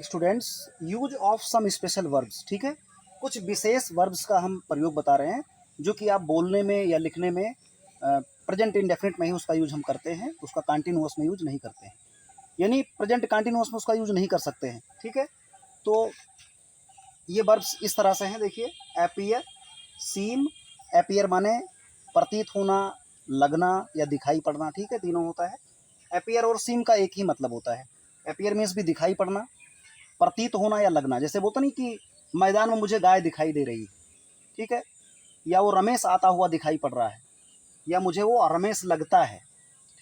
Students, use of some special verbs. ठीक है, कुछ विशेष वर्ब्स का हम प्रयोग बता रहे हैं जो कि आप बोलने में या लिखने में प्रेजेंट इंडेफिनिट में ही उसका यूज हम करते हैं, उसका कंटिन्यूअस में यूज नहीं करते हैं, यानी प्रेजेंट कंटिन्यूअस में उसका यूज नहीं कर सकते हैं। ठीक है, तो ये वर्ब्स इस तरह से हैं, देखिए। एपियर, सीम। एपियर माने प्रतीत होना, लगना या दिखाई पड़ना। ठीक है, तीनों होता है। एपियर और सीम का एक ही मतलब होता है। एपियर मीन्स भी दिखाई पड़ना, प्रतीत होना या लगना। जैसे बोलते नहीं कि मैदान में मुझे गाय दिखाई दे रही है, ठीक है, या वो रमेश आता हुआ दिखाई पड़ रहा है, या मुझे वो रमेश लगता है,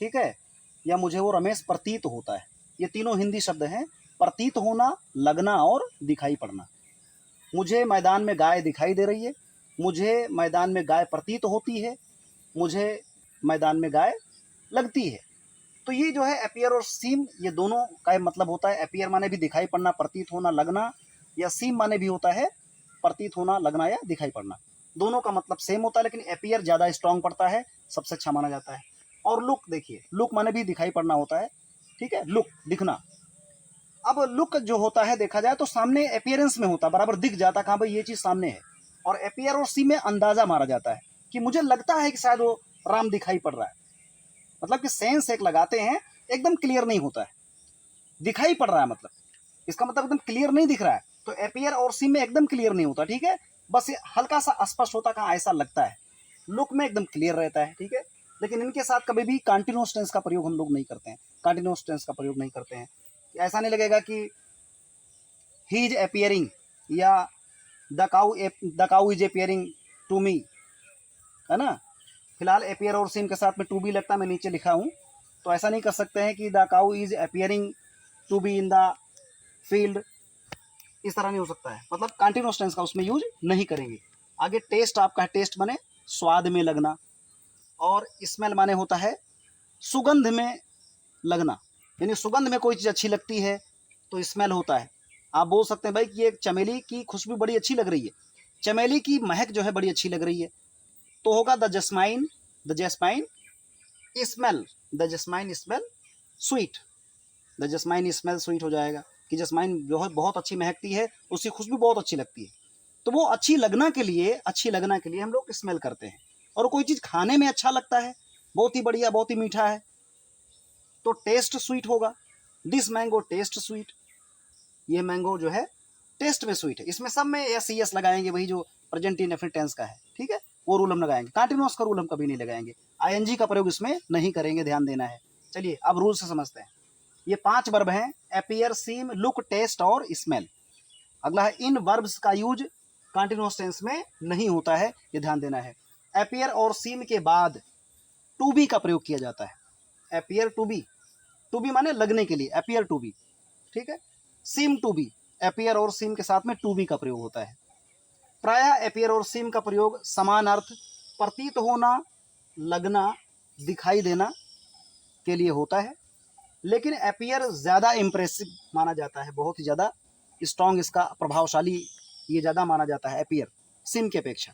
ठीक है, या मुझे वो रमेश प्रतीत होता है। ये तीनों हिंदी शब्द हैं, प्रतीत होना, लगना और दिखाई पड़ना। मुझे मैदान में गाय दिखाई दे रही है, मुझे मैदान में गाय प्रतीत होती है, मुझे मैदान में गाय लगती है। तो ये जो है एपियर और सीम, ये दोनों का मतलब होता है। एपियर माने भी दिखाई पड़ना, प्रतीत होना, लगना, या सीम माने भी होता है प्रतीत होना, लगना या दिखाई पड़ना। दोनों का मतलब सेम होता है, लेकिन एपियर ज़्यादा स्ट्रांग पड़ता है, सबसे अच्छा माना जाता है। और लुक, देखिए, लुक माने भी दिखाई पड़ना होता है, ठीक है, लुक, दिखना। अब लुक जो होता है देखा जाए तो सामने अपियरेंस में होता है, बराबर दिख जाता है, कहाँ भाई ये चीज़ सामने है। और एपियर और सी में अंदाजा मारा जाता है कि मुझे लगता है कि शायद वो राम दिखाई पड़ रहा है, मतलब कि सेंस एक लगाते हैं, एकदम क्लियर नहीं होता है, दिखाई पड़ रहा है, मतलब इसका मतलब एकदम क्लियर नहीं दिख रहा है। तो एपियर और सी में एकदम क्लियर नहीं होता, ठीक है, बस ये हल्का सा स्पष्ट होता, कहाँ ऐसा लगता है। लुक में एकदम क्लियर रहता है, ठीक है। लेकिन इनके साथ कभी भी कंटिन्यूअस टेंस का प्रयोग हम लोग नहीं करते हैं, कंटिन्यूअस टेंस का प्रयोग नहीं करते हैं। ऐसा नहीं लगेगा कि ही इज अपियरिंग या the cow is appearing to me, है ना। फिलहाल अपियर और सीम के साथ में टू बी लगता है, मैं नीचे लिखा हूँ, तो ऐसा नहीं कर सकते हैं कि the cow is appearing to be in the field, इस तरह नहीं हो सकता है, मतलब कंटिन्यूअस टेंस का उसमें यूज नहीं करेंगे। आगे टेस्ट आपका है, टेस्ट माने स्वाद में लगना, और स्मेल माने होता है सुगंध में लगना, यानी सुगंध में कोई चीज़ अच्छी लगती है तो स्मेल होता है। आप बोल सकते हैं भाई कि ये चमेली की खुशबू बड़ी अच्छी लग रही है, चमेली की महक जो है बड़ी अच्छी लग रही है, तो होगा the jasmine, the jasmine smell, the jasmine smell sweet, the jasmine smell sweet हो जाएगा कि जस्माइन जो है बहुत अच्छी महकती है, उसकी खुशबू बहुत अच्छी लगती है। तो वो अच्छी लगना के लिए, अच्छी लगना के लिए हम लोग स्मेल करते हैं। और कोई चीज़ खाने में अच्छा लगता है, बहुत ही बढ़िया, बहुत ही मीठा है, तो टेस्ट स्वीट होगा। दिस मैंगो टेस्ट स्वीट, ये मैंगो जो है टेस्ट में स्वीट है। इसमें सब में एस ई एस लगाएंगे, वही जो प्रेजेंट इंडेफिनिट टेंस का है, ठीक है, वो रूल हम लगाएंगे। कंटिन्यूअस का रूल हम कभी नहीं लगाएंगे, आईएनजी का प्रयोग इसमें नहीं करेंगे, ध्यान देना है। चलिए अब रूल से समझते हैं। ये 5 वर्ब हैं, एपियर, सीम, लुक, टेस्ट और स्मेल। अगला है इन वर्ब्स का यूज कंटिन्यूअस टेंस में नहीं होता है, ये ध्यान देना है। एपियर और सीम के बाद टू बी का प्रयोग किया जाता है। एपियर टू बी माने लगने के लिए, एपियर टू बी, ठीक है। सीम टू बी, एपियर और सीम के साथ में टू बी का प्रयोग होता है। प्रायः एपियर और सीम का प्रयोग समान अर्थ, प्रतीत होना, लगना, दिखाई देना के लिए होता है, लेकिन एपियर ज़्यादा इम्प्रेसिव माना जाता है, बहुत ही ज़्यादा स्ट्रॉन्ग, इसका प्रभावशाली ये ज़्यादा माना जाता है एपियर सीम के अपेक्षा।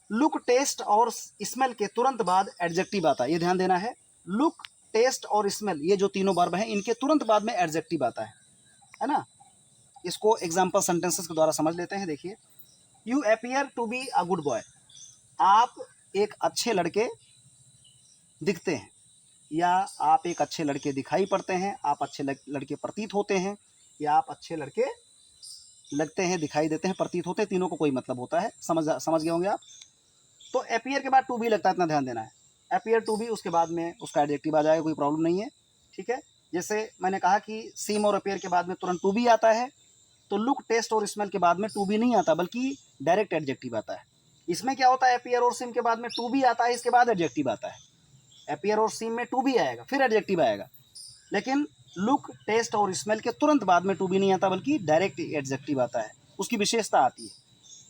लुक, टेस्ट और स्मेल के तुरंत बाद एडजेक्टिव आता है, ये ध्यान देना है। लुक, टेस्ट और स्मेल, ये जो तीनों वर्ब हैं, इनके तुरंत बाद में एडजेक्टिव आता है ना। इसको एग्जाम्पल सेंटेंसेस के द्वारा समझ लेते हैं। देखिए, you appear to be a good boy, आप एक अच्छे लड़के दिखते हैं, या आप एक अच्छे लड़के दिखाई पड़ते हैं, आप अच्छे लड़के प्रतीत होते हैं, या आप अच्छे लड़के लगते हैं, दिखाई देते हैं, प्रतीत होते हैं, तीनों को कोई मतलब होता है। समझ गए होंगे आप। तो अपियर के बाद टू बी लगता है, इतना ध्यान देना है। अपियर टू बी, उसके बाद में उसका एडजेक्टिव आ जाएगा, कोई प्रॉब्लम नहीं है, ठीक है। जैसे मैंने कहा कि सीम और अपियर के बाद में तुरंत टू बी आता है, तो लुक, टेस्ट और स्मेल के बाद में टू बी नहीं आता, बल्कि डायरेक्ट एडजेक्टिव आता है। इसमें क्या होता है, अपियर और सीम के बाद में टू बी आता है, इसके बाद एडजेक्टिव आता है। अपियर और सीम में टू बी आएगा, फिर एडजेक्टिव आएगा, लेकिन लुक, टेस्ट और स्मेल के तुरंत बाद में टू बी नहीं आता, बल्कि डायरेक्ट एडजेक्टिव आता है, उसकी विशेषता आती है।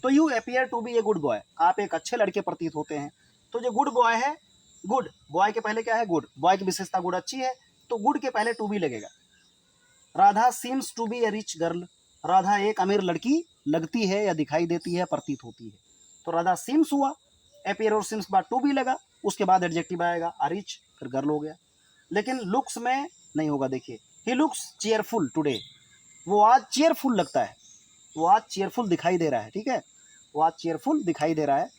तो you appear to be a good boy, आप एक अच्छे लड़के प्रतीत होते हैं। तो जो गुड बॉय है, गुड बॉय के पहले क्या है, गुड बॉय की विशेषता गुड, अच्छी है, तो गुड के पहले टू बी लगेगा। Radha seems to be a rich girl, Radha एक अमीर लड़की लगती है या दिखाई देती है, प्रतीत होती है, तो राधा सीम्स हुआ, अपियर और सीम्स के बाद टू बी लगा, उसके बाद एडजेक्टिव आएगा अ रिच, फिर गर्ल हो गया। लेकिन लुक्स में नहीं होगा, देखिए, ही लुक्स चेयरफुल टुडे, वो आज चेयरफुल लगता है, वो आज चेयरफुल दिखाई दे रहा है, ठीक है, वो आज चेयरफुल दिखाई दे रहा है।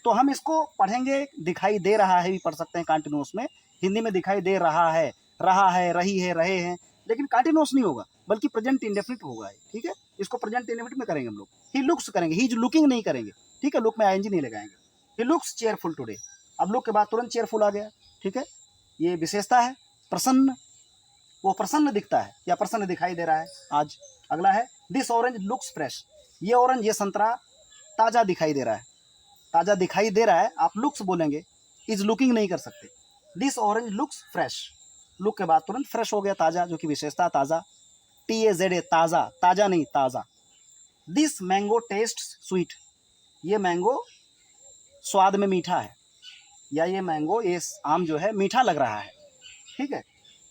तो हम इसको पढ़ेंगे, दिखाई दे रहा है भी पढ़ सकते हैं कंटिन्यूअस में, हिंदी में दिखाई दे रहा है, रही है, रहे हैं, लेकिन कंटिन्यूअस नहीं होगा बल्कि प्रेजेंट इंडेफिनिट होगा, ठीक है। इसको प्रेजेंट इंडेफिनिट में करेंगे हम लोग। ही लुक्स करेंगे, ही इज लुकिंग नहीं करेंगे, ठीक है, लुक में आईएनजी नहीं लगाएंगे। ही लुक्स चेयरफुल टुडे, अब लुक के बाद तुरंत चेयरफुल आ गया, ठीक है, ये विशेषता है। प्रसन्न, वो प्रसन्न दिखता है या प्रसन्न दिखाई दे रहा है आज। अगला है दिस ऑरेंज लुक्स फ्रेश, ये ऑरेंज, ये संतरा ताज़ा दिखाई दे रहा है, ताज़ा दिखाई दे रहा है। आप लुक्स बोलेंगे, इज लुकिंग नहीं कर सकते। This orange looks fresh, look के बाद तुरंत फ्रेश हो गया, ताज़ा, जो कि विशेषता ताज़ा। TAZA, ताज़ा, ताज़ा नहीं ताज़ा। दिस मैंगो टेस्ट स्वीट, ये मैंगो स्वाद में मीठा है, या ये मैंगो, ये आम जो है मीठा लग रहा है, ठीक है,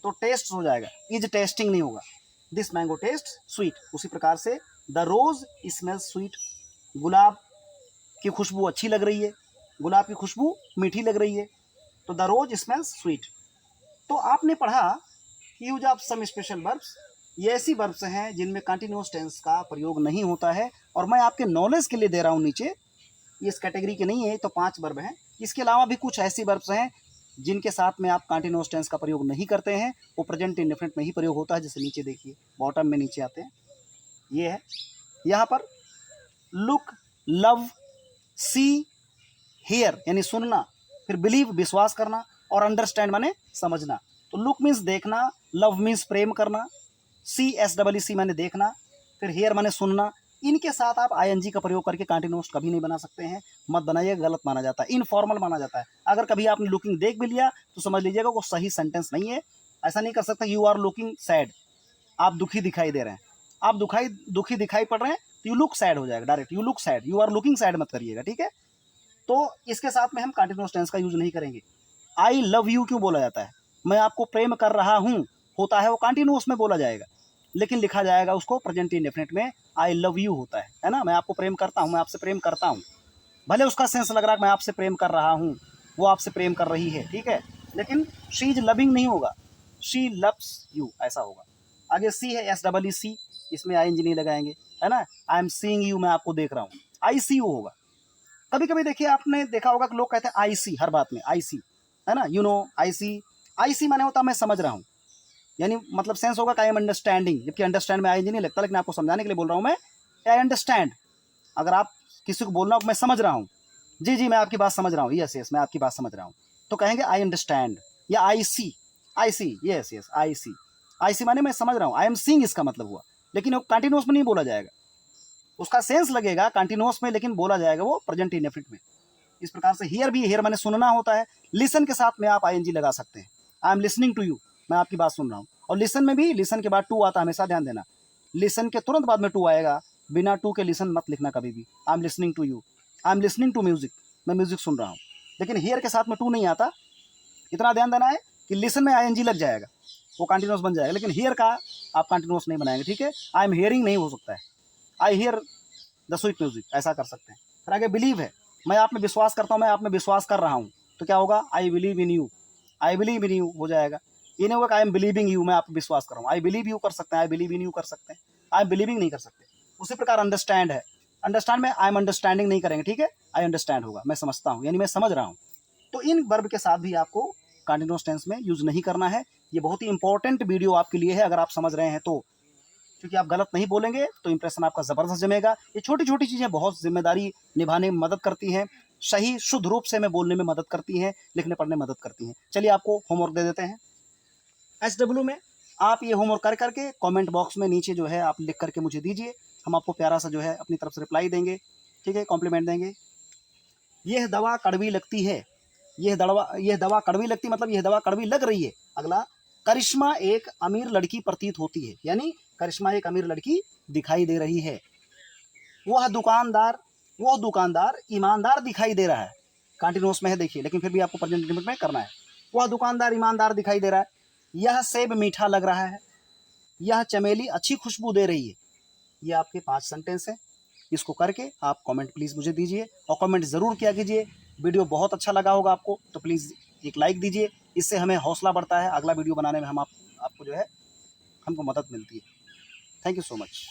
तो टेस्ट हो जाएगा, इज टेस्टिंग नहीं होगा। This mango test sweet. उसी प्रकार से द रोज स्मेल्स स्वीट, गुलाब की खुशबू अच्छी लग रही है, गुलाब की खुशबू मीठी लग रही है, तो द रोज स्मेल्स स्वीट। तो आपने पढ़ा use of some special verbs, ये ऐसी वर्ब्स हैं जिनमें कंटिन्यूअस टेंस का प्रयोग नहीं होता है, और मैं आपके नॉलेज के लिए दे रहा हूँ नीचे, ये इस कैटेगरी के नहीं है, तो 5 वर्ब हैं। इसके अलावा भी कुछ ऐसी वर्ब्स हैं जिनके साथ में आप कंटिन्यूअस टेंस का प्रयोग नहीं करते हैं, वो प्रेजेंट इंडेफिनिट में ही प्रयोग होता है। जैसे नीचे देखिए, बॉटम में नीचे आते हैं, ये है यहाँ पर लुक, लव, सी, हियर यानी सुनना, फिर बिलीव विश्वास करना, और अंडरस्टैंड माने समझना। तो लुक मीन्स देखना, लव मीन्स प्रेम करना, CSEE माने देखना, फिर हियर माने सुनना। इनके साथ आप ING का प्रयोग करके कंटिन्यूअस कभी नहीं बना सकते हैं, मत बनाइएगा, गलत माना जाता है, इनफॉर्मल माना जाता है। अगर कभी आपने लुकिंग देख भी लिया तो समझ लीजिएगा वो सही सेंटेंस नहीं है। ऐसा नहीं कर सकता यू आर लुकिंग सैड, आप दुखी दिखाई दे रहे हैं, आप दुखी दिखाई पड़ रहे हैं, तो यू लुक सैड हो जाएगा direct, you look sad, you are looking sad मत करिएगा, ठीक है। तो इसके साथ में हम कंटिन्यूअस टेंस का यूज नहीं करेंगे। आई लव यू क्यों बोला जाता है, मैं आपको प्रेम कर रहा हूँ, होता है वो कंटिन्यूअस में बोला जाएगा, लेकिन लिखा जाएगा उसको प्रेजेंट इंडेफिनिट में, आई लव यू होता है ना, मैं आपको प्रेम करता हूँ, मैं आपसे प्रेम करता हूँ। भले उसका सेंस लग रहा है मैं आपसे प्रेम कर रहा हूँ, वो आपसे प्रेम कर रही है, ठीक है, लेकिन शी इज लविंग नहीं होगा, शी लव्स यू ऐसा होगा। आगे सी है SEEC, इसमें ING नहीं लगाएंगे, है ना। आई एम सीइंग यू, मैं आपको देख रहा हूँ, ICU होगा। कभी कभी देखिए, आपने देखा होगा कि लोग कहते हैं IC हर बात में, IC, है ना, यू नो IC माने होता है मैं समझ रहा हूँ, यानी मतलब सेंस होगा कि आई एम अंडरस्टैंडिंग, जबकि अंडरस्टैंड में ING नहीं लगता, लेकिन आपको समझाने के लिए बोल रहा हूँ मैं, आई अंडरस्टैंड। अगर आप किसी को बोलना मैं समझ रहा हूँ, जी जी मैं आपकी बात समझ रहा हूँ, यस यस मैं आपकी बात समझ रहा हूँ, तो कहेंगे आई अंडरस्टैंड, या IC यस यस IC माने मैं समझ रहा हूँ, आई एम सीइंग इसका मतलब हुआ, लेकिन वो कंटिन्यूअस में नहीं बोला जाएगा, उसका सेंस लगेगा कंटिन्यूअस में, लेकिन बोला जाएगा वो प्रेजेंट इंडेफिनिट में। इस प्रकार से हियर भी, हियर माने सुनना होता है, लिसन के साथ में आप ING लगा सकते हैं, I am listening to you, मैं आपकी बात सुन रहा हूँ। और लिसन में भी, लिसन के बाद टू आता है, हमेशा ध्यान देना, लिसन के तुरंत बाद में टू आएगा, बिना टू के लिसन मत लिखना कभी भी। I am listening to you, I am listening to music, मैं म्यूजिक सुन रहा हूँ, लेकिन हियर के साथ में टू नहीं आता। इतना ध्यान देना है कि लिसन में ING लग जाएगा, वो कंटिन्यूअस बन जाएगा, लेकिन हियर का आप कंटिन्यूअस नहीं बनाएंगे, ठीक है। आई एम हियरिंग नहीं हो सकता है, I hear the sweet music ऐसा कर सकते हैं। फिर आगे बिलीव है, मैं आप में विश्वास करता हूँ, मैं आप में विश्वास कर रहा हूँ, तो क्या होगा, I believe in you, I believe in you हो जाएगा। ये नहीं होगा आई एम बिलीविंग यू, मैं आप विश्वास कर रहा हूँ, आई बिलीव यू कर सकते हैं, आई बिलीव इन यू कर सकते हैं, आई एम बिलीविंग नहीं कर सकते। उसी प्रकार अंडरस्टैंड है, अंडरस्टैंड में आई एम अंडरस्टैंडिंग नहीं करेंगे, ठीक है, आई अंडरस्टैंड होगा, मैं समझता हूँ, यानी मैं समझ रहा हूँ। तो इन वर्ब के साथ भी आपको कंटिन्यूअस टेंस में यूज नहीं करना है। ये बहुत ही इंपॉर्टेंट वीडियो आपके लिए है, अगर आप समझ रहे हैं तो, क्योंकि आप गलत नहीं बोलेंगे तो इंप्रेशन आपका ज़बरदस्त जमेगा। ये छोटी छोटी चीज़ें बहुत जिम्मेदारी निभाने में मदद करती हैं, सही शुद्ध रूप से में बोलने में मदद करती हैं, लिखने पढ़ने में मदद करती हैं। चलिए आपको होमवर्क दे देते हैं। SW में आप ये होमवर्क कर करके कमेंट बॉक्स में नीचे जो है आप लिख करके मुझे दीजिए, हम आपको प्यारा सा जो है अपनी तरफ से रिप्लाई देंगे, ठीक है, कॉम्प्लीमेंट देंगे। यह दवा कड़वी लगती है, यह दवा कड़वी लगती मतलब यह दवा कड़वी लग रही है। अगला, करिश्मा एक अमीर लड़की प्रतीत होती है, यानी करिश्मा एक अमीर लड़की दिखाई दे रही है। वह दुकानदार ईमानदार दिखाई दे रहा है, कंटिन्यूअस में है देखिए, लेकिन फिर भी आपको प्रेजेंट इंडेफिनिट में करना है। वह दुकानदार ईमानदार दिखाई दे रहा है। यह सेब मीठा लग रहा है, यह चमेली अच्छी खुशबू दे रही है। ये आपके 5 सेंटेंस हैं। इसको करके आप कमेंट प्लीज़ मुझे दीजिए, और कमेंट ज़रूर किया कीजिए। वीडियो बहुत अच्छा लगा होगा आपको तो प्लीज़ एक लाइक दीजिए, इससे हमें हौसला बढ़ता है, अगला वीडियो बनाने में हम आपको जो है हमको मदद मिलती है। Thank you so much.